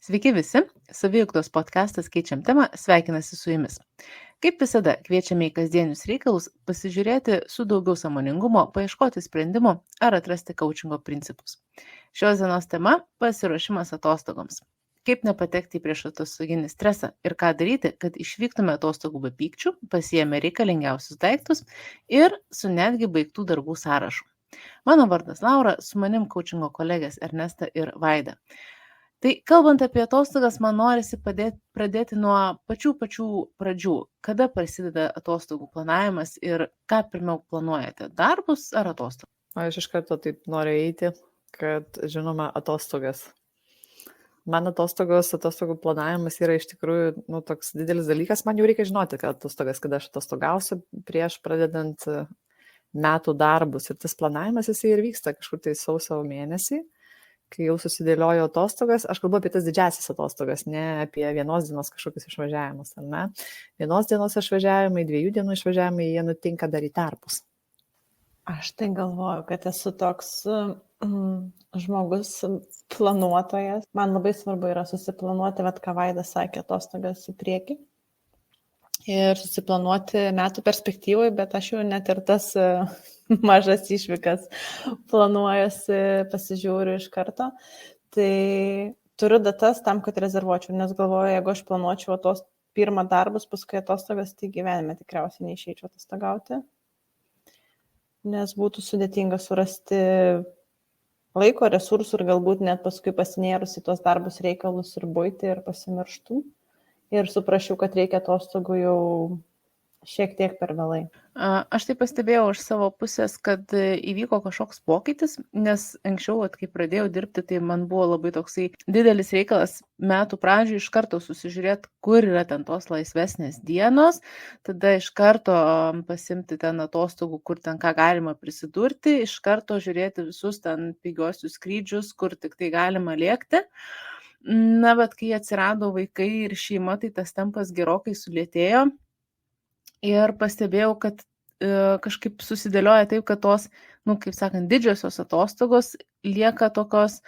Sveiki visi, Saviugdos podcastas Keičiam temą sveikinasi su jumis. Kaip visada, kviečiame į kasdienius reikalus pasižiūrėti su daugiau sąmoningumo, paieškoti sprendimų ar atrasti coachingo principus. Šios dienos tema – pasiruošimas atostogoms. Kaip nepatekti į priešatostoginį stresą ir ką daryti, kad išvyktume atostogų be pykčių, pasiėmę reikalingiausius daiktus ir su netgi baigtų darbų sąrašu. Mano vardas Laura, su manim coachingo kolegės Ernesta ir Vaida. Tai kalbant apie atostogas, man norisi pradėti nuo pačių pradžių. Kada prasideda atostogų planavimas ir ką pirmiau planuojate, darbus ar atostogas? Aš iš karto taip noriu eiti, kad žinoma atostogas. Man atostogų planavimas yra iš tikrųjų toks didelis dalykas. Man jau reikia žinoti, kad atostogas, kada aš atostogausiu prieš pradedant metų darbus. Ir tas planavimas jisai ir vyksta kažkur tai sausio mėnesį. Kai jau susidėliojo atostogas, aš kalbu apie tas didžiasias atostogas, ne apie vienos dienos kažkokius išvažiavimus, ar ne? Vienos dienos išvažiavimai, 2 dienų išvažiavimai, jie nutinka dar į tarpus. Aš tai galvoju, kad esu toks žmogus planuotojas. Man labai svarbu yra susiplanuoti, ką Vaida sakė, atostogas į priekį. Ir susiplanuoti metų perspektyvai, bet aš jau net ir tas mažas išvykas planuojuosi, pasižiūriu iš karto. Tai turiu datas tam, kad rezervuočiau, nes galvoju, jeigu aš planuočiau pirmą darbus, paskui atostogas, tai gyvenime tikriausiai neišeičiau atostogauti, nes būtų sudėtinga surasti laiko, resursų ir galbūt net paskui pasinėrus į tos darbus reikalus ir buitį ir pasimirštų. Ir suprašiau, kad reikia atostogų jau šiek tiek per vėlai. Aš tai pastebėjau iš savo pusės, kad įvyko kažkoks pokytis, nes anksčiau, kai pradėjau dirbti, tai man buvo labai toksai didelis reikalas metų pradžioj iš karto susižiūrėti, kur yra ten tos laisvesnės dienos, tada iš karto pasimti ten atostogų, kur ten ką galima prisidurti, iš karto žiūrėti visus ten pigiuosius skrydžius, kur tik tai galima lėkti. Na, bet kai atsirado vaikai ir šeima, tai tas tempas gerokai sulėtėjo ir pastebėjau, kad kažkaip susidėlioja taip, kad tos, kaip sakant, didžiosios atostogos lieka tokios,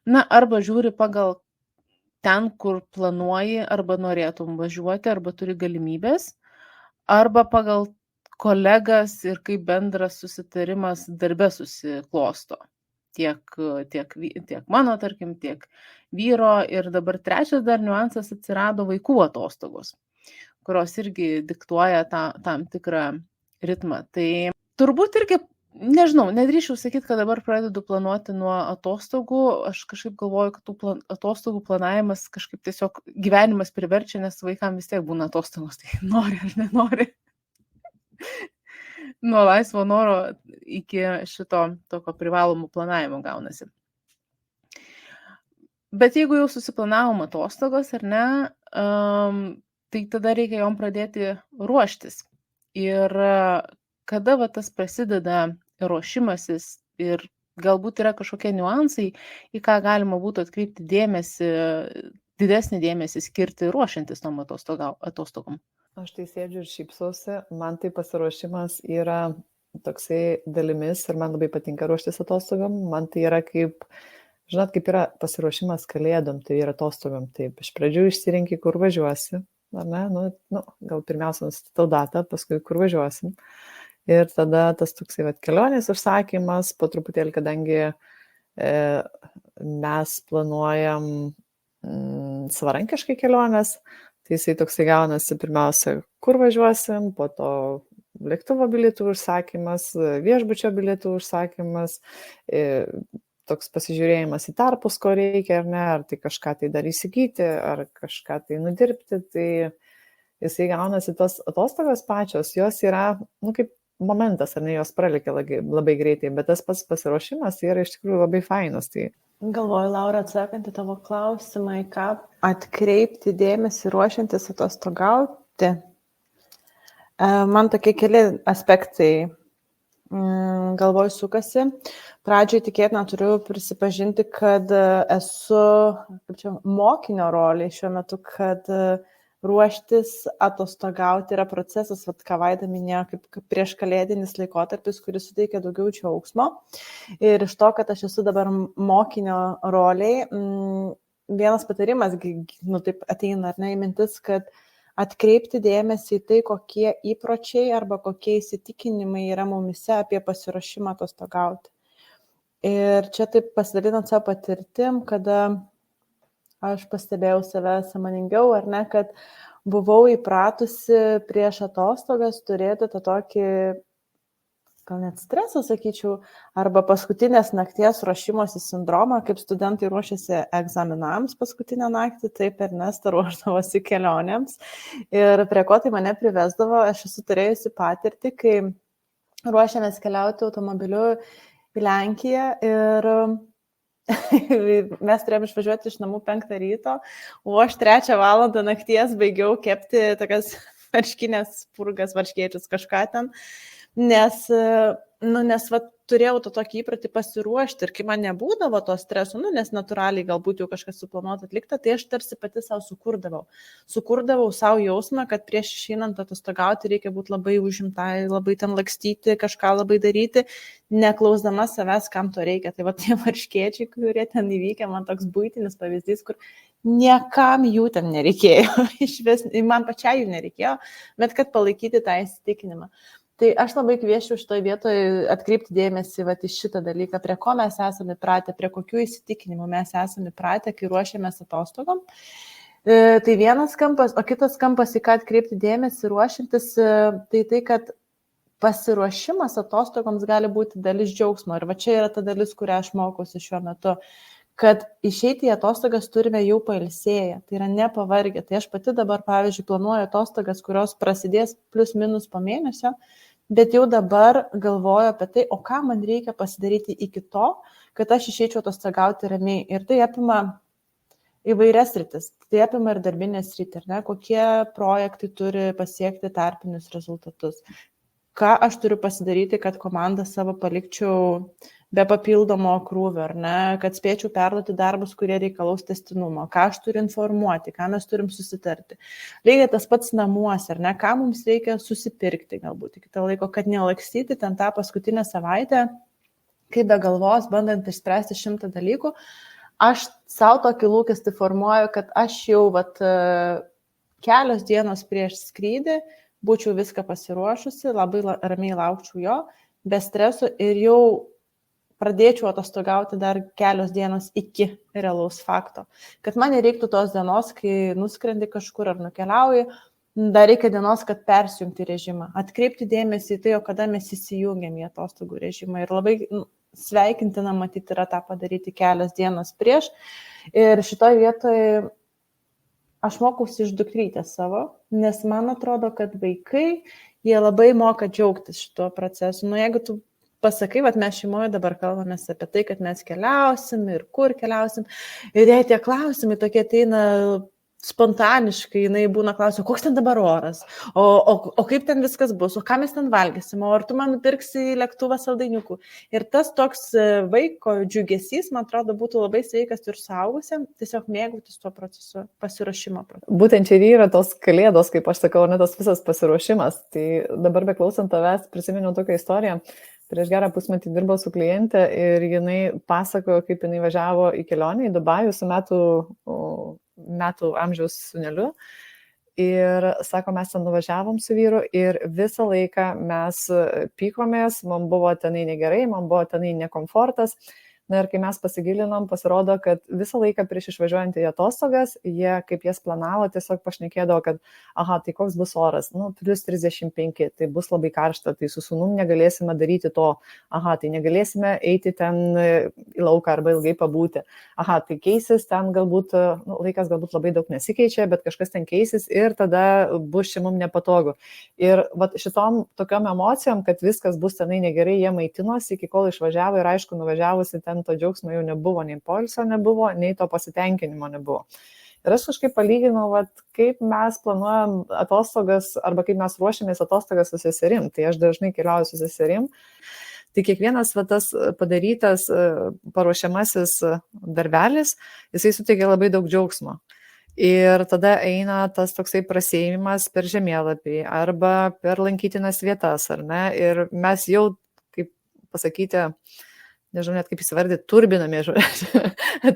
arba žiūri pagal ten, kur planuoji, arba norėtum važiuoti, arba turi galimybės, arba pagal kolegas ir kaip bendras susitarimas darbe susiklosto. Tiek mano, tarkim, tiek vyro ir dabar trečias dar niuansas atsirado vaikų atostogos, kurios irgi diktuoja tam tikrą ritmą. Tai turbūt irgi, nežinau, nedrįščiau sakyti, kad dabar pradedu planuoti nuo atostogų, aš kažkaip galvoju, kad tų atostogų planavimas kažkaip tiesiog gyvenimas priverčia, nes vaikams vis tiek būna atostogos, tai nori ar nenori. Nuo laisvo noro iki šito tokio privalomų planavimo gaunasi. Bet jeigu jau susiplanavom atostogos, ar ne, tai tada reikia jom pradėti ruoštis. Ir kada tas prasideda ruošimasis ir galbūt yra kažkokie niuansai, į ką galima būtų atkreipti dėmesį, didesnį dėmesį skirti ruošiantis tom atostogom. Aš tai sėdžiu ir šypsausi, man tai pasiruošimas yra toksai dalimis ir man labai patinka ruoštis atostogom. Man tai yra kaip yra pasiruošimas kalėdom, tai yra atostogom. Taip, iš pradžių išsirinki, kur važiuosi, ar ne? Gal pirmiausia nustatau datą, paskui kur važiuosim. Ir tada tas toksai kelionės užsakymas, po truputėlį, kadangi mes planuojam savarankiškai kelionės, tai jisai toksai gaunasi pirmiausia, kur važiuosim, po to lėktuvo bilietų užsakymas, viešbučio bilietų užsakymas, toks pasižiūrėjimas į tarpus, ko reikia ar ne, ar tai kažką tai dar įsigyti, ar kažką tai nudirbti, tai jisai gaunasi tos atostogos pačios, jos yra, kaip momentas, ar ne, jos pralekia labai greitai, bet tas pats pasiruošimas yra iš tikrųjų labai fainas. Tai galvoju, Laura, atsakant į tavo klausimą, į ką atkreipti dėmesį ruošiantis atostogauti. Man tokie keli aspektai galvoju sukasi. Pradžioj tikėtina turiu prisipažinti, kad esu mokinio roliai šiuo metu, kad ruoštis atostogauti yra procesas, ką Vaida minėjo, kaip prieš kalėdinis laikotarpis, kuris suteikia daugiau džiaugsmo. Ir iš to, kad aš esu dabar mokinio roliai, vienas patarimas, taip ateina ar ne į mintis, kad atkreipti dėmesį į tai, kokie įpročiai arba kokie įsitikinimai yra mumise apie pasiruošimą atostogauti. Ir čia taip pasidalinant savo patirtim, kada aš pastebėjau save sąmoningiau, ar ne, kad buvau įpratusi prieš atostogas turėti tą tokį, gal net stresą, sakyčiau, arba paskutinės nakties ruošimosi sindromą, kaip studentai ruošiasi egzaminams paskutinę naktį, taip Ernesta ruošdavosi kelionėms. Ir prie ko tai mane privesdavo, aš esu turėjusi patirtį, kai ruošiamės keliauti automobiliu į Lenkiją ir mes turėjom išvažiuoti iš namų 5 ryto, o aš 3 valandą nakties baigiau kepti tokias varškinės purgas, varškėčius, kažką ten. Nes turėjau to tokį įpratį pasiruošti ir kai man nebūdavo to streso, nes natūraliai galbūt jau kažkas suplanuota atlikta, tai aš tarsi pati savo sukurdavau savo jausmą, kad prieš išeinant atostogauti reikia būti labai užimtai, labai ten lakstyti, kažką labai daryti, neklausdama savęs, kam to reikia. Tai tie varškėčiai, kurie ten įvykę, man toks buitinis pavyzdys, kur niekam jų ten nereikėjo, išvis, man pačiai jų nereikėjo, bet kad palaikyti tą įsitikinimą. Tai aš labai kvieščiau šitoje vietoje atkreipti dėmesį į šitą dalyką, prie ko mes esame įpratę, prie kokių įsitikinimų mes esame įpratę, kai ruošiamės atostogom. Tai vienas kampas, o kitas kampas, į ką atkreipti dėmesį ruošintis, tai kad pasiruošimas atostogoms gali būti dalis džiaugsmo. Ir čia yra ta dalis, kurią aš mokausi šiuo metu, kad išeiti į atostogas turime jau pailsėję, tai yra nepavargę. Tai aš pati dabar, pavyzdžiui, planuoju atostogas, kurios prasidės plius minus po mėnesio, bet jau dabar galvoju apie tai, o ką man reikia pasidaryti iki to, kad aš išeičiau atostogauti ramiai. Ir tai apima įvairias sritis. Tai apima ir darbinės sritį, ar ne? Kokie projektai turi pasiekti tarpinius rezultatus. Ką aš turiu pasidaryti, kad komandą savo palikčiau be papildomo krūvio, ar ne, kad spėčiau perduoti darbus, kurie reikalaus tęstinumo, ką aš turiu informuoti, ką mes turim susitarti. Lygiai tas pats namuose, ar ne, ką mums reikia susipirkti galbūt iki to laiko, kad nelakstyti ten tą paskutinę savaitę, kai be galvos, bandant išspręsti 100 dalykų, aš savo tokį lūkestį formuoju, kad aš jau kelios dienos prieš skrydį būčiau viską pasiruošusi, labai ramiai laukčiau jo, be streso ir jau pradėčiau atostogauti dar kelios dienos iki realaus fakto. Kad man nereiktų tos dienos, kai nuskrendi kažkur ar nukeliauji, dar reikia dienos, kad persijungti režimą. Atkreipti dėmesį į tai, o kada mes įsijungiam į atostogų režimą. Ir labai sveikintina matyti yra tą padaryti kelias dienas prieš. Ir šitoje vietoje aš mokausi iš dukrytės savo, nes man atrodo, kad vaikai, jie labai moka džiaugtis šituo procesu. Jeigu tu pasakai, mes šeimoje dabar kalbamės apie tai, kad mes keliausim ir kur keliausim. Ir jei tie klausimai tokie ateina spontaniškai, jinai būna klausimai, koks ten dabar oras, o kaip ten viskas bus, o ką mes ten valgysim, o ar tu man nupirksi lėktuvą saldainiukų. Ir tas toks vaiko džiugesys, man atrodo, būtų labai sveikas ir suaugusiam, tiesiog mėgautis tuo procesu, pasiruošimo procesu. Būtent čia yra tos kalėdos, kaip aš sakau, ne tas visas pasiruošimas. Tai dabar beklausant tavęs prisiminiau tokią istoriją. Prieš gerą pusmetį dirbau su kliente ir jinai pasakojo, kaip jinai važiavo į kelionę į Dubajų su metų amžiaus sūneliu. Ir sako, mes ten nuvažiavom su vyru ir visą laiką mes pykomės, man buvo tenai negerai, man buvo tenai nekomfortas. Na ir kai mes pasigilinom, pasirodo, kad visą laiką prieš išvažiuojant į atostogas, jie, kaip jas planavo, tiesiog pašnekėdavo, kad, tai koks bus oras, plus 35, tai bus labai karšta, tai su sūnum negalėsime daryti to, tai negalėsime eiti ten į lauką arba ilgai pabūti, tai keisis ten galbūt, laikas galbūt labai daug nesikeičia, bet kažkas ten keisis ir tada bus šeimum nepatogu. Ir šitom tokiom emocijom, kad viskas bus tenai negerai, jie maitinosi, iki kol išvažiavo ir aišku, nuvažiavusi ten to džiaugsmo jau nebuvo, nei poilsio nebuvo, nei to pasitenkinimo nebuvo. Ir aš kažkaip palyginau, kaip mes planuojam atostogas arba kaip mes ruošiamės atostogas su seserim. Tai aš dažnai keliauju su seserim. Tai kiekvienas tas padarytas paruošiamasis darbelis, jisai suteikia labai daug džiaugsmo. Ir tada eina tas toksai prasėjimas per žemėlapį arba per lankytinas vietas, ar ne? Ir mes jau, kaip pasakyti, nežinau net kaip įsivardyti, turbinami,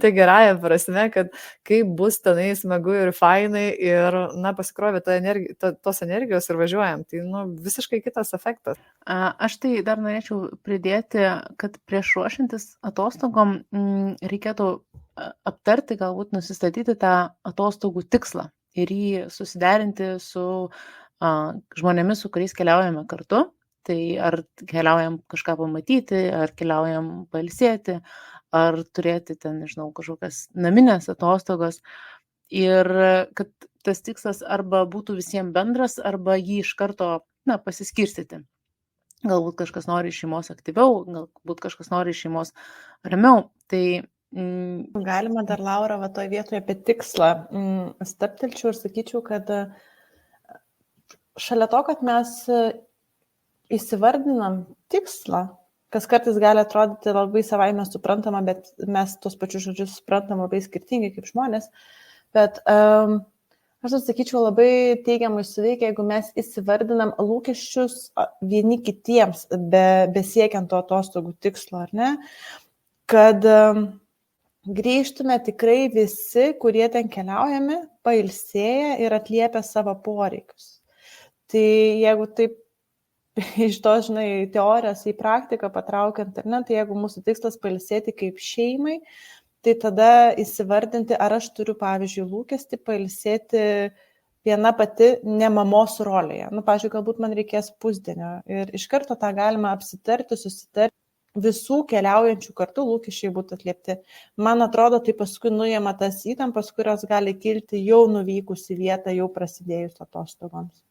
tai gerąją prasme, kad kaip bus tenai smagu ir fainai ir, pasikrovė tos energijos ir važiuojam. Tai, visiškai kitas efektas. Aš tai dar norėčiau pridėti, kad prieš ruošiantis atostogom reikėtų aptarti, galbūt nusistatyti tą atostogų tikslą ir jį susiderinti su žmonėmis, su kuriais keliaujame kartu. Tai ar keliaujam kažką pamatyti, ar keliaujam pailsėti, ar turėti ten, nežinau, kažkokias naminės atostogos. Ir kad tas tikslas arba būtų visiems bendras, arba jį iš karto pasiskirstyti. Galbūt kažkas nori iš šeimos aktyviau, galbūt kažkas nori iš šeimos ramiau. Tai galima dar, Laura, toje vietoje apie tikslą staptelčiau ir sakyčiau, kad šalia to, kad mes įsivardinam tikslą, kas kartais gali atrodyti labai savaime suprantama, bet mes tos pačius žodžius suprantam labai skirtingai kaip žmonės. Bet aš sakyčiau, labai teigiamai suveikia, jeigu mes įsivardinam lūkesčius vieni kitiems, besiekiant to atostogų tikslo, ar ne? Kad grįžtume tikrai visi, kurie ten keliaujame, pailsėję ir atliepę savo poreikius. Tai jeigu taip iš to, teorijos į praktiką patraukiant, ar ne, tai jeigu mūsų tikslas pailsėti kaip šeimai, tai tada įsivardinti, ar aš turiu, pavyzdžiui, lūkestį pailsėti viena pati ne mamos rolėje. Pavyzdžiui, galbūt man reikės pusdienio ir iš karto tą galima apsitarti, susitarti, visų keliaujančių kartu lūkesčiai būtų atliepti. Man atrodo, tai paskui nuima tas įtampas, kurios gali kilti jau nuvykus į vietą, jau prasidėjus atostogoms.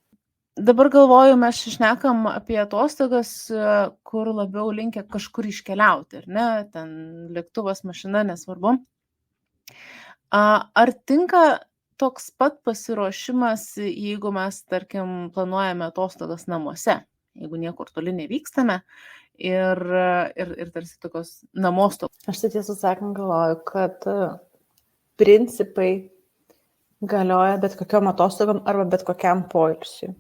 Dabar galvoju, mes šnekam apie atostogas, kur labiau linkę kažkur iškeliauti, ar ne? Ten lėktuvas, mašina, nesvarbu. Ar tinka toks pat pasiruošimas, jeigu mes, tarkim, planuojame atostogas namuose, jeigu niekur toli nevykstame ir tarsi tokios namostogos? Aš tai tiesą sakant galvoju, kad principai galioja bet kokiam atostogom arba bet kokiam poilsiui.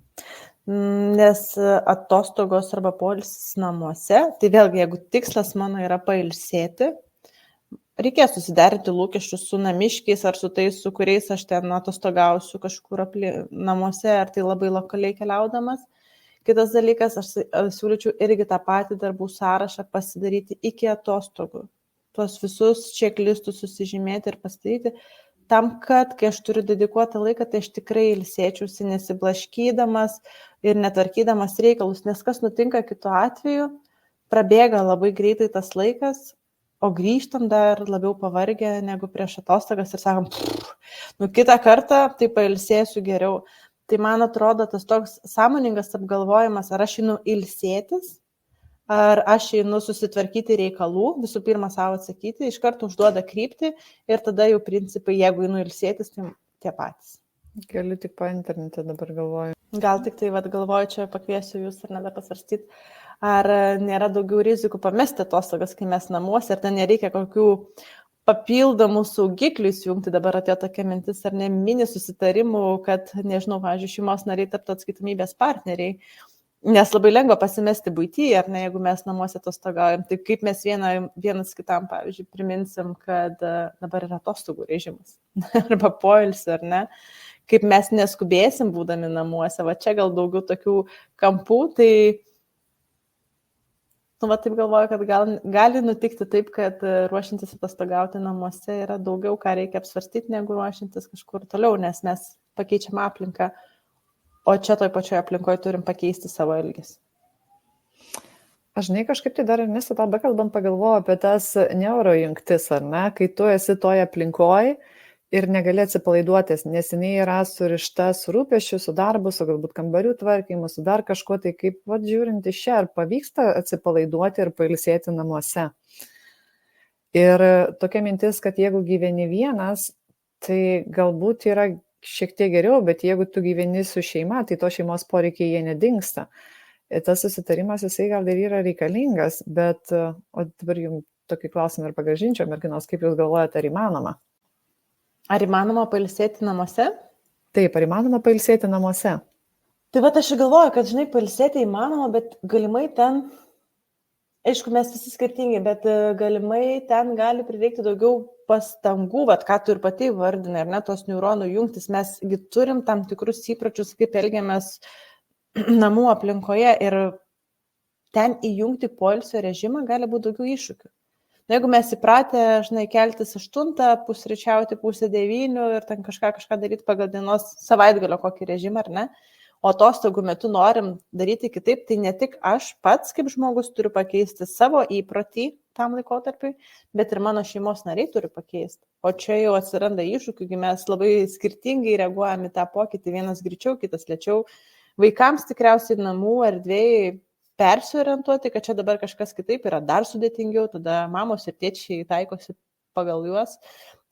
Nes atostogos arba poilsis namuose, tai vėlgi, jeigu tikslas mano yra pailsėti, reikės susiderinti lūkesčius su namiškiais ar su tais, su kuriais aš ten atostogausiu kažkur namuose, ar tai labai lokaliai keliaudamas. Kitas dalykas, aš siūlyčiau irgi tą patį darbų sąrašą pasidaryti iki atostogų. Tuos visus čeklistus susižymėti ir pasidaryti, tam, kad kai aš turiu dedikuotą laiką, tai aš tikrai ilsėčiausi nesiblaškydamas ir netvarkydamas reikalus, nes kas nutinka kitu atveju, prabėga labai greitai tas laikas, o grįžtam dar labiau pavargę negu prieš atostogas ir sakom, kitą kartą tai pailsėsiu geriau. Tai man atrodo tas toks sąmoningas apgalvojimas, ar aš einu ilsėtis, ar aš einu susitvarkyti reikalų, visų pirma savo atsakyti, iš karto užduoda kryptį ir tada jau principai, jeigu einu ilsėtis, tai tie patys. Galiu tik po internete dabar galvoju. Gal tik tai galvoju, čia pakviesiu jūs ar net pasvarstyti, ar nėra daugiau rizikų pamesti atostogas, kai mes namuose, ar ten nereikia kokių papildomų saugiklių įsijungti, dabar atėjo tokia mintis, ar ne mini susitarimų, kad, nežinau, pavyzdžiui, šeimos nariai taptų atskaitomybės partneriai. Nes labai lengva pasimesti buityje, ar ne, jeigu mes namuose atostogaujam. Tai kaip mes vienas kitam, pavyzdžiui, priminsim, kad dabar yra atostogų režimas. Arba poilsio, ar ne. Kaip mes neskubėsim būdami namuose. Va čia gal daugiau tokių kampų. Tai, taip galvoju, kad gali nutikti taip, kad ruošintis atostogauti namuose yra daugiau, ką reikia apsvarstyti, negu ruošintis kažkur toliau, nes mes pakeičiam aplinką. O čia toj pačioje aplinkoje turim pakeisti savo elgesį. Aš kažkaip tai dar nesatą bekalbant pagalvoju apie tas neurojungtis, ar ne, kai tu esi toje aplinkoje ir negali atsipalaiduotis, nes jinai yra surišta su rūpesčiu, su darbu, su galbūt kambarių tvarkymu, su dar kažkuo, tai kaip žiūrint iš čia, ar pavyksta atsipalaiduoti ir pailsėti namuose. Ir tokia mintis, kad jeigu gyveni vienas, tai galbūt yra šiek tiek geriau, bet jeigu tu gyveni su šeima, tai to šeimos poreikiai jie nedingsta. Ir tas susitarimas, jisai gal ir yra reikalingas, bet o dabar jums tokį klausimą ir pagrąžinčiau, merginos, kaip jūs galvojate, ar įmanoma? Ar įmanoma pailsėti namuose? Taip, ar įmanoma pailsėti namuose? Tai aš galvoju, kad, pailsėti įmanoma, bet galimai ten Aišku, mes visi skirtingi, bet galimai ten gali prireikti daugiau pastangų, ką tu ir pati vardinai, ar ne, tos neuronų jungtis. Mesgi turim tam tikrus įpročius, kaip elgiamės namų aplinkoje ir ten įjungti poilsio režimą gali būti daugiau iššūkių. Na, jeigu mes įpratę, keltis 8, pusryčiauti 8:30 ir ten kažką daryti pagal dienos savaitgalio kokį režimą, ar ne, o atostogų metu norim daryti kitaip, tai ne tik aš pats kaip žmogus turiu pakeisti savo įprotį tam laikotarpiui, bet ir mano šeimos nariai turi pakeisti. O čia jau atsiranda iššūkių, mes labai skirtingai reaguojame tą pokytį, vienas greičiau, kitas lėčiau. Vaikams tikriausiai namų erdvėjai persiorientuoti, kad čia dabar kažkas kitaip yra dar sudėtingiau, tada mamos ir tėčiai taikosi pagal juos.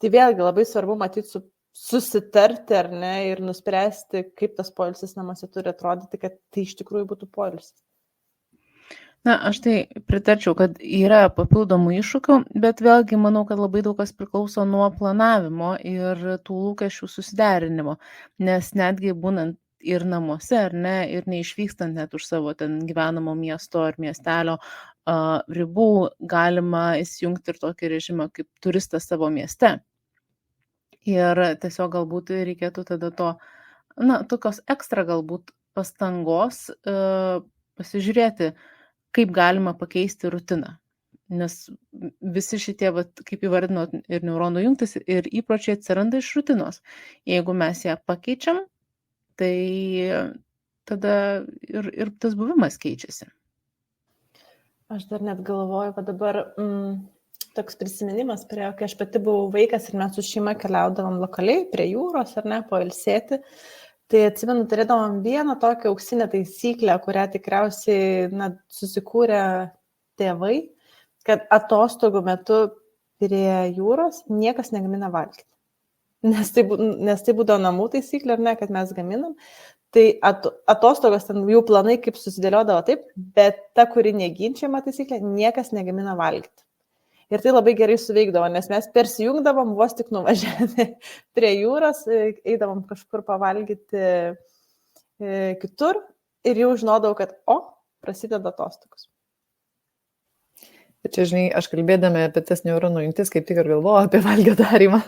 Tai vėlgi labai svarbu matyti susitarti, ar ne, ir nuspręsti, kaip tas poilsis namuose turi atrodyti, kad tai iš tikrųjų būtų poilsis. Na, aš tai pritarčiau, kad yra papildomų iššūkių, bet vėlgi manau, kad labai daug kas priklauso nuo planavimo ir tų lūkesčių susiderinimo, nes netgi būnant ir namuose, ar ne, ir neišvykstant net už savo ten gyvenamo miesto ar miestelio ribų, galima įsijungti ir tokį režimą kaip turistas savo mieste. Ir tiesiog galbūt reikėtų tada tokios ekstra galbūt pastangos pasižiūrėti, kaip galima pakeisti rutiną. Nes visi šitie, kaip įvardinot, ir neuronų jungtis, ir įpročiai atsiranda iš rutinos. Jeigu mes ją pakeičiam, tai tada ir tas buvimas keičiasi. Aš dar net galvoju, kad dabar toks prisiminimas prie, kai aš pati buvau vaikas ir mes su šeima keliaudavom lokaliai prie jūros, ar ne, pailsėti, tai atsimenu, turėdavom vieną tokią auksinę taisyklę, kurią tikriausiai susikūrė tėvai, kad atostogų metu prie jūros niekas negamina valgyti. Nes tai būdavo namų taisyklė, ar ne, kad mes gaminam. Tai atostogos ten jų planai kaip susidėliodavo taip, bet ta, kuri neginčiama taisyklė, niekas negamina valgyti. Ir tai labai gerai suveikdavo, nes mes persijungdavom vos tik nuvažiavę prie jūros, eidavom kažkur pavalgyti kitur ir jau žinodavau, kad prasideda atostogos. Bet čia, žinai, aš kalbėdama apie tas neuronų jungtis, kaip tik ir galvoju apie valgio darymą.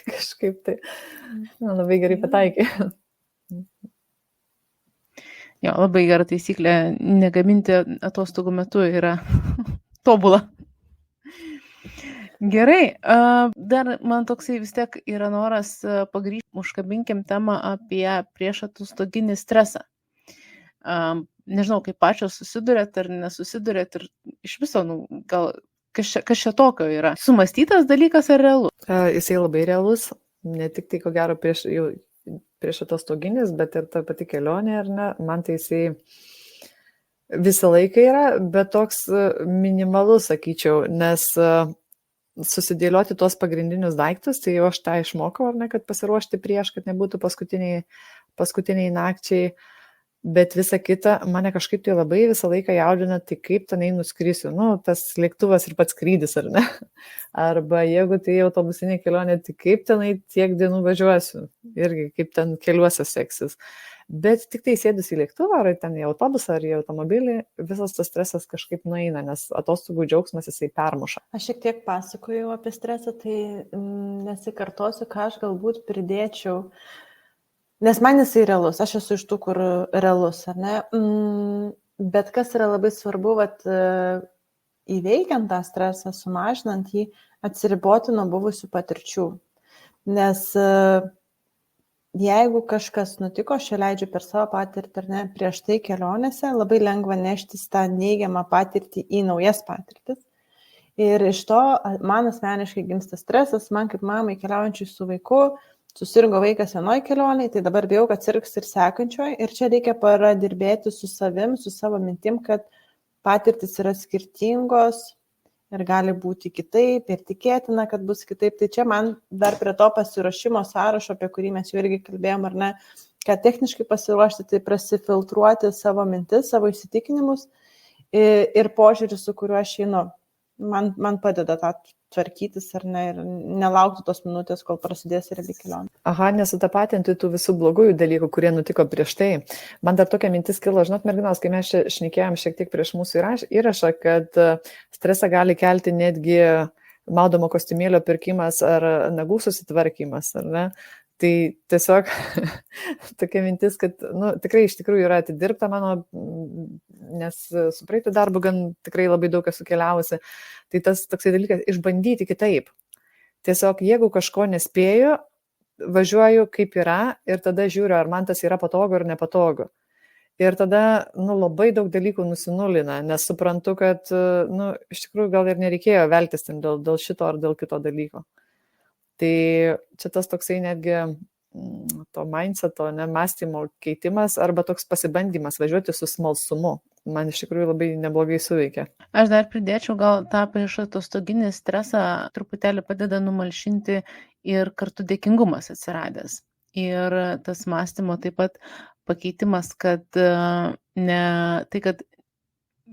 Kažkaip tai labai gerai pataikė. Jo, labai gera taisyklė, negaminti atostogų metu yra tobula. Gerai, dar man toksai vis tiek yra noras pagrįžti, užkabinkim temą apie priešatostoginį stresą. Nežinau, kaip pačios susidurėt ar nesusidurėt ir iš viso, gal kas čia tokio yra? Sumąstytas dalykas ar realus? Jisai labai realus, ne tik tai ko gero prieš atostoginis, bet ir ta pati kelionė, ar ne? Man tai jisai visą laiką yra, bet toks minimalus, sakyčiau, nes susidėlioti tuos pagrindinius daiktus, tai jau aš tą išmokau, ar ne, kad pasiruošti prieš, kad nebūtų paskutiniai nakčiai. Bet visa kita, mane kažkaip tai labai visą laiką jaudina, tai kaip tenai nuskrisiu, tas lėktuvas ir pats skrydis, ar ne? Arba jeigu tai autobusinė kelionė, tai kaip tenai tiek dienų važiuosiu, irgi kaip ten keliuose seksis. Bet tik tai sėdus į lėktuvą, ar ten į autobusą, ar į automobilį, visas tas stresas kažkaip nueina, nes atostogų džiaugsmas jisai permuša. Aš šiek tiek pasakojau apie stresą, tai nesikartosiu, ką aš galbūt pridėčiau. Nes man jisai realus, aš esu iš tų, kur realus, ar ne? Bet kas yra labai svarbu, įveikiant tą stresą, sumažinant jį, atsiriboti nuo buvusių patirčių. Nes jeigu kažkas nutiko, aš leidžiu per savo patirtį, ar ne, prieš tai kelionėse, labai lengva neštis tą neigiamą patirtį į naujas patirtis. Ir iš to man asmeniškai gimsta stresas, man kaip mamai keliaujančiai su vaiku, susirgo vaikas vienoj kelionėje, tai dabar bijau, kad sirgs ir sekančioj. Ir čia reikia paradirbėti su savim, su savo mintim, kad patirtis yra skirtingos ir gali būti kitaip ir tikėtina, kad bus kitaip. Tai čia man dar prie to pasiruošimo sąrašo, apie kurį mes jau irgi kalbėjom, ar ne, kad techniškai pasiruošti, tai prasifiltruoti savo mintis, savo įsitikinimus ir požiūrį, su kuriuo aš einu. Man padeda tą tvarkytis ar ne ir nelaukti tos minutės, kol prasidės reali kelionė. Aha, nesutapatinti tų visų blogųjų dalykų, kurie nutiko prieš tai. Man dar tokia mintis kilo, žinot, merginos, kai mes čia šnekėjom šiek tiek prieš mūsų įrašą, kad stresą gali kelti netgi maudomo kostiumėlio pirkimas ar nagų susitvarkymas, ar ne? Tai tiesiog tokia mintis, kad tikrai iš tikrųjų yra atidirbta mano, nes su praeitų darbu gan tikrai labai daug esu keliavusi. Tai tas toksai dalykas išbandyti kitaip. Tiesiog jeigu kažko nespėju, važiuoju kaip yra ir tada žiūriu, ar man tas yra patogu ar nepatogu. Ir tada labai daug dalykų nusinulina, nes suprantu, kad iš tikrųjų gal ir nereikėjo veltis dėl šito ar dėl kito dalyko. Tai čia tas toksai netgi to mindseto, mąstymo keitimas arba toks pasibandymas važiuoti su smalsumu. Man iš tikrųjų labai neblogai suveikia. Aš dar pridėčiau, gal tą prieš atostoginį stresą truputėlį padeda numalšinti ir kartu dėkingumas atsiradęs. Ir tas mąstymo taip pat pakeitimas, kad kad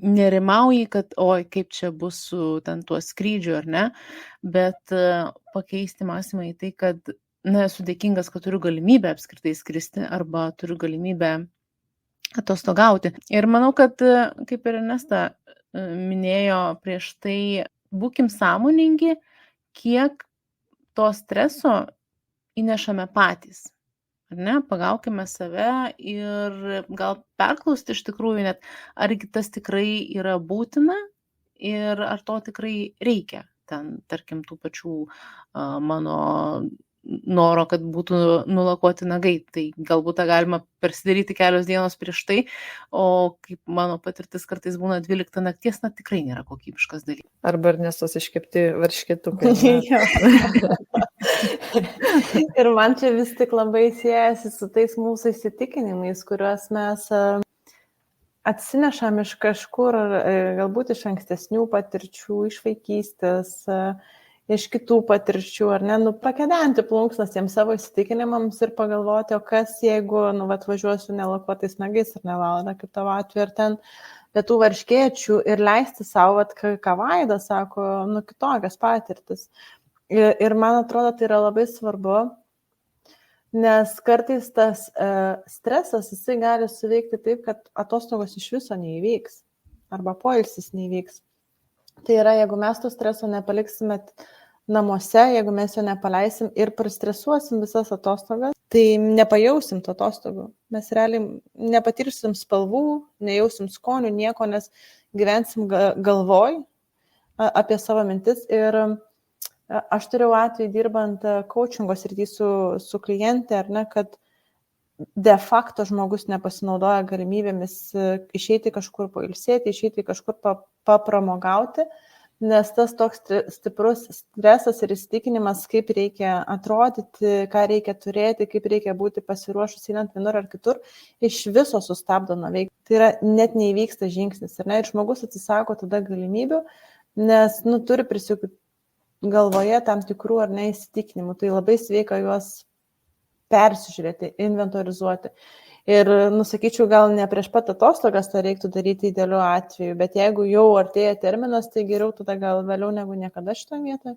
nerimauji, kad oi, kaip čia bus su tuo skrydžiu ar ne, bet pakeisti mąstymą į tai, kad esu dėkingas, kad turiu galimybę apskritai skristi arba turiu galimybę atostogauti. Ir manau, kad kaip ir Ernesta minėjo prieš tai, būkim sąmoningi, kiek to streso įnešame patys. Ar ne? Pagaukime save ir gal perklausti iš tikrųjų net, argi tas tikrai yra būtina ir ar to tikrai reikia. Ten, tarkim, tų pačių mano noro, kad būtų nulakuoti nagai. Tai galbūt tą galima persidaryti kelios dienos prieš tai, o kaip mano patirtis kartais būna 12 nakties, tikrai nėra kokybiškas dalykas. Arba Ernestos iškepti varškėtukai. Ir man čia vis tik labai siejasi su tais mūsų įsitikinimais, kuriuos mes atsinešam iš kažkur, galbūt iš ankstesnių patirčių, iš vaikystės, iš kitų patirčių, ar ne, pakedenti plunksnas tiems savo įsitikinimams ir pagalvoti, o kas jeigu, važiuosiu nelakuotais nagais ar nevalda, kaip tavo atveju, ir ten pietų varškėčių ir leisti savo, ką Vaida sako, kitokias patirtis. Ir man atrodo, tai yra labai svarbu, nes kartais tas stresas, jisai gali suveikti taip, kad atostogos iš viso neįvyks arba poilsis neįvyks. Tai yra, jeigu mes to streso nepaliksime namuose, jeigu mes jo nepaleisim ir pristresuosim visas atostogas, tai nepajausim to atostogų. Mes realiai nepatirsim spalvų, nejausim skonių, nieko, nes gyvensim galvoj apie savo mintis. Ir aš turėjau atveju dirbant coachingo srity su klientė, ar ne, kad de facto žmogus nepasinaudoja galimybėmis išeiti kažkur pailsėti, išeiti kažkur papramogauti, nes tas toks stiprus stresas ir įsitikinimas, kaip reikia atrodyti, ką reikia turėti, kaip reikia būti pasiruošus einant vienur ar kitur, iš viso sustabdo nuo veikti. Tai yra net neįvyksta žingsnis, ar ne? Ir žmogus atsisako tada galimybių, nes turi galvoje tam tikrų ar ne įsitikinimų. Tai labai sveika juos persižiūrėti, inventorizuoti. Ir, sakyčiau, gal ne prieš pat atostogas tą reiktų daryti idealiu atveju, bet jeigu jau artėja terminas, tai geriau tada gal vėliau negu niekada šitoje vietoje.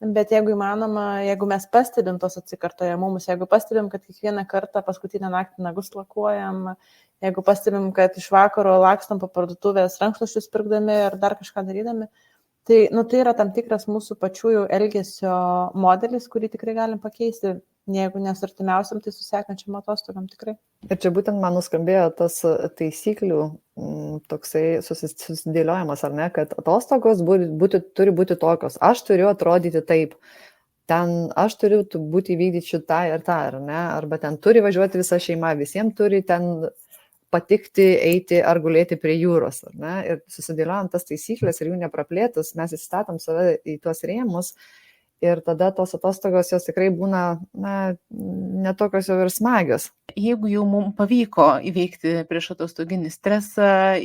Bet jeigu įmanoma, jeigu mes pastebim tos atsikartojamumus, jeigu pastebim, kad kiekvieną kartą paskutinę naktį nagus lakuojam, jeigu pastebim, kad iš vakaro lakstam po parduotuvės rankšluosčius pirkdami ar dar kažką darydami, tai, tai yra tam tikras mūsų pačių elgesio modelis, kurį tikrai galim pakeisti. Jeigu nesurtimiausiam, tai susekančiam atostogam tikrai. Ir čia būtent man nuskambėjo tas taisyklių toksai susidėliojimas, ar ne, kad atostogos turi būti tokios. Aš turiu atrodyti taip, ten aš turiu būti įvykdyti šitą ir tą, ar ne, arba ten turi važiuoti visa šeima, visiems turi ten patikti, eiti ar gulėti prie jūros, ar ne, ir susidėliojant tas taisyklės ir jų nepraplėtus, mes įstatom save į tuos rėmus. Ir tada tos atostogos jos tikrai būna, netokios jau ir smagios. Jeigu jau mums pavyko įveikti prieš atostoginį stresą,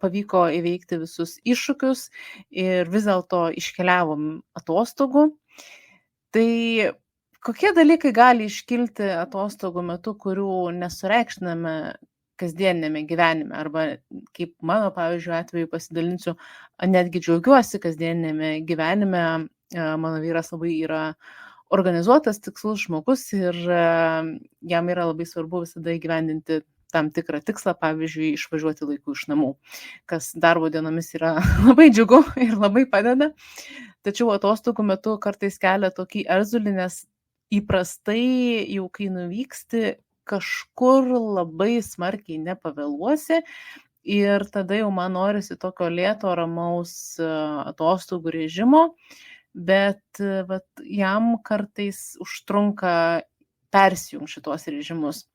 pavyko įveikti visus iššūkius ir vis dėlto iškeliavom atostogų, tai kokie dalykai gali iškilti atostogų metu, kurių nesureikštiname kasdienėme gyvenime. Arba kaip mano, pavyzdžiui, atveju pasidalinsiu, netgi džiaugiuosi kasdienėme gyvenime. Mano vyras labai yra organizuotas, tikslus žmogus ir jam yra labai svarbu visada įgyvendinti tam tikrą tikslą, pavyzdžiui, išvažiuoti laiku iš namų, kas darbo dienomis yra labai džiugu ir labai padeda. Tačiau atostogų metu kartais kelia tokį erzulį, nes įprastai jau kai nuvyksti, kažkur labai smarkiai nepavėluosi ir tada jau man norisi tokio lėto, ramaus atostogų režimo, bet jam kartais užtrunka persijungti šitos režimus.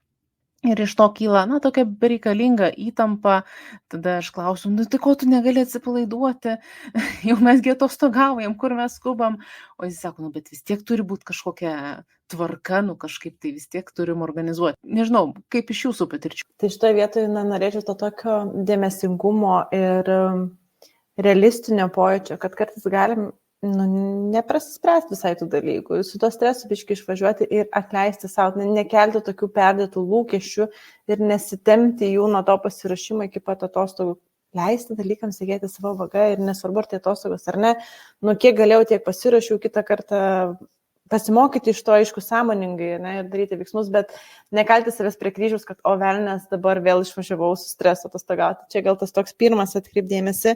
Ir iš to kyla, tokia bereikalinga įtampa, tada aš klausiu, tai ko tu negali atsipalaiduoti, jau mesgi atostogaujam, kur mes skubam, o jis sako, bet vis tiek turi būti kažkokia tvarka, kažkaip tai vis tiek turim organizuoti. Nežinau, kaip iš jūsų patirčių. Tai šitoje vietoje norėčiau to tokio dėmesingumo ir realistinio pojūčio, kad kartais galim neprasispręsti visai tų dalykų, su to stresu biškai išvažiuoti ir atleisti savo, nekelti tokių perdėtų lūkesčių ir nesitemti jų nuo to pasirašymo iki pat atostogų. Leisti dalykams įgėti savo vagą ir nesvarbu, ar tai atostogos ar ne, kiek galėjau, tiek pasirašiau, kitą kartą pasimokyti iš to, aišku, sąmoningai ir daryti veiksmus, bet nekalti savęs prie kryžiaus, kad velnias dabar vėl išvažiavau su stresu atostogauti. Čia gal tas toks pirmas atkreipdėmėsi,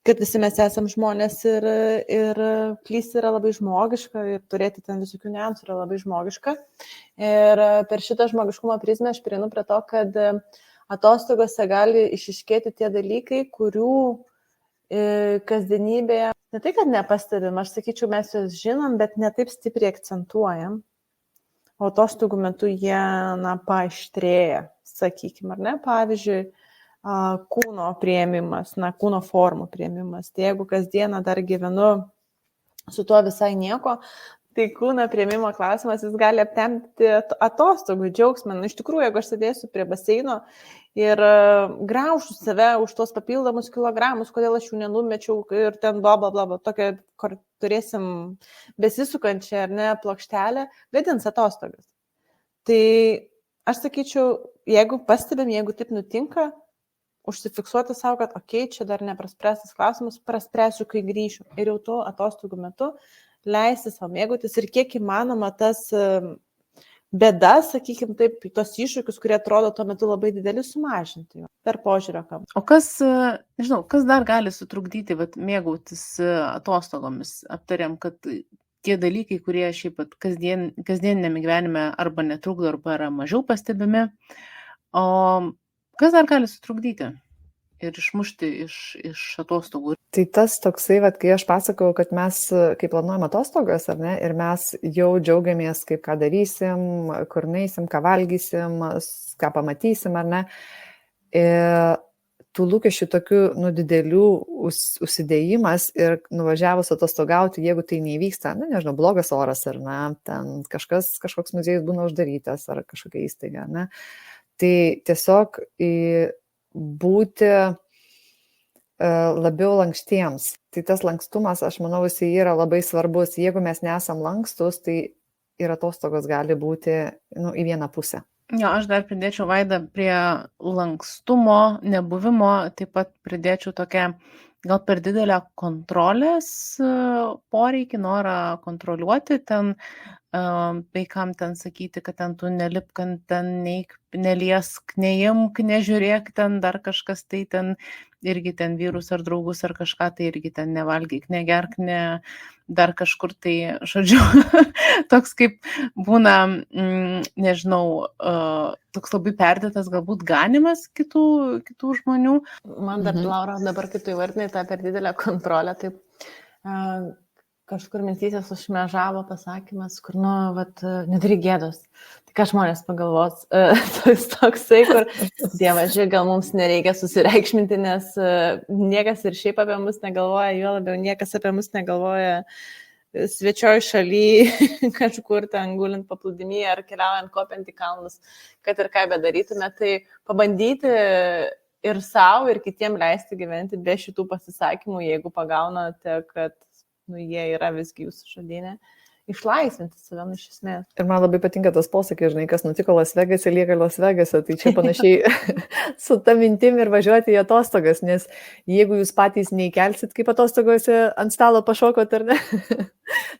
kad visi mes esam žmonės ir klysti yra labai žmogiška ir turėti ten visokių niuansų yra labai žmogiška. Ir per šitą žmogiškumo prizmę aš prieinu prie to, kad atostogose gali išiškėti tie dalykai, kurių kasdienybėje ne tai, kad nepastebim, aš sakyčiau, mes juos žinom, bet ne taip stipriai akcentuojam. O atostogų metu jie paaštrėja, sakykime, ar ne? Pavyzdžiui, kūno priėmimas, kūno formų priėmimas. Tai jeigu kasdieną dar gyvenu su tuo visai nieko, tai kūno priėmimo klausimas jis gali aptemti atostogų džiaugsmą. Iš tikrųjų, jeigu aš sėdėsiu prie baseino ir graušiu save už tos papildomus kilogramus, kodėl aš jų nenumečiau ir ten blablabla, tokia, kur turėsim besisukančią ar ne plokštelę, gadins atostogas. Tai aš sakyčiau, jeigu pastebim, jeigu taip nutinka, užsifiksuoti savo, kad čia dar nepraspręstas klausimas, praspręsiu, kai grįšiu. Ir jau to atostogų metu leisti savo mėgautis ir kiek įmanoma tas bėdas, sakykime taip, tos iššūkius, kurie atrodo tuo metu labai dideli, sumažinti per požiūrio kampą. O kas dar gali sutrukdyti mėgautis atostogomis? Aptarėm, kad tie dalykai, kurie šiaip kasdieniniame gyvenime arba netrukdo, arba yra mažiau pastebimi, o kas dar gali sutrukdyti ir išmušti iš atostogų? Tai tas toksai, kai aš pasakau, kad mes, kai planuojam atostogas, ar ne, ir mes jau džiaugiamės, kaip ką darysim, kur neisim, ką valgysim, ką pamatysim, ar ne. Tų lūkesčių tokių didelių užsidėjimas ir nuvažiavus atostogauti, jeigu tai neįvyksta, nežinau, blogas oras, ar ne, ten kažkoks muziejus būna uždarytas, ar kažkokia įstaiga, ne. Tai tiesiog būti labiau lankstiems. Tai tas lankstumas, aš manau, jis yra labai svarbus. Jeigu mes nesam lankstus, tai ir atostogos gali būti į vieną pusę. Aš dar pridėčiau, Vaida, prie lankstumo, nebuvimo, taip pat pridėčiau tokią gal per didelę kontrolės poreikį, norą kontroliuoti ten, vaikam ten sakyti, kad ten tu nelipk, ten neik, neliesk, neimk, nežiūrėk, ten dar kažkas tai ten irgi ten vyrus ar draugus ar kažką tai irgi ten nevalgyk, negerk, dar kažkur tai, žodžiu, toks kaip būna, nežinau, toks labai perdėtas galbūt ganimas kitų žmonių. Man dar, Laura, dabar kai tu įvardinai tą per didelę kontrolę, taip kažkur mintyse sušmežavo pasakymas, kur, nedaryk gėdos. Tai ką žmonės pagalvos, toksai, kur, dievaži, gal mums nereikia susireikšminti, nes niekas ir šiaip apie mus negalvoja, juo labiau niekas apie mus negalvoja svečioj šaly, kažkur ten gulint paplūdimyje ar keliaujant kopiant į kalnus, kad ir ką bedarytume, tai pabandyti ir savo, ir kitiem leisti gyventi be šitų pasisakymų, jeigu pagaunate, kad jie yra visgi jūsų žodynė. išlaisvinti save iš esmės. Ir man labai patinka tas posakis, žinai, kas nutiko Las Vegase, lieka Las Vegase, tai čia panašiai su ta mintim ir važiuoti į atostogas, nes jeigu jūs patys neįkelsit kaip atostogose ant stalo pašokot ar ne,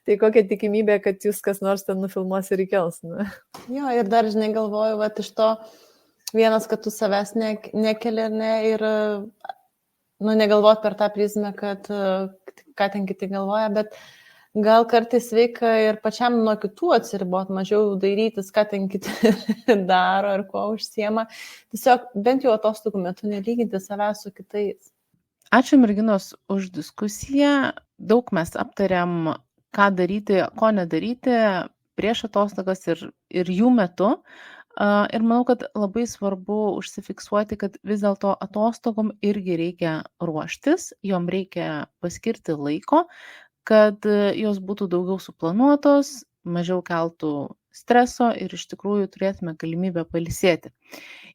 tai kokia tikimybė, kad jūs kas nors ten nufilmuos ir įkels. Ne? Jo, ir dar, žinai, galvoju, vat iš to vienas, kad tu savęs nekeli ar ne, ir negalvot per tą prizmę, kad ką ten kiti galvoja, bet gal kartais sveika ir pačiam nuo kitų atsiribot, mažiau dairytis, ką ten kiti daro ar kuo užsiema. Tiesiog bent jau atostogų metu nelyginti savęs su kitais. Ačiū merginos už diskusiją. Daug mes aptariam, ką daryti, ko nedaryti prieš atostogas ir jų metu. Ir manau, kad labai svarbu užsifiksuoti, kad vis dėlto atostogom irgi reikia ruoštis, jom reikia paskirti laiko, kad jos būtų daugiau suplanuotos, mažiau keltų streso ir iš tikrųjų turėtume galimybę pailsėti.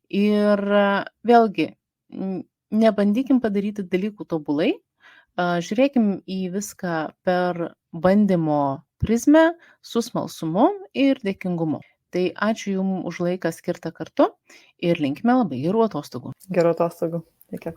Ir vėlgi, nebandykim padaryti dalykų tobulai, žiūrėkim į viską per bandymo prizmę su smalsumu ir dėkingumu. Tai ačiū Jums už laiką skirtą kartu ir linkime labai gerų atostogų. Gerų atostogų. Iki.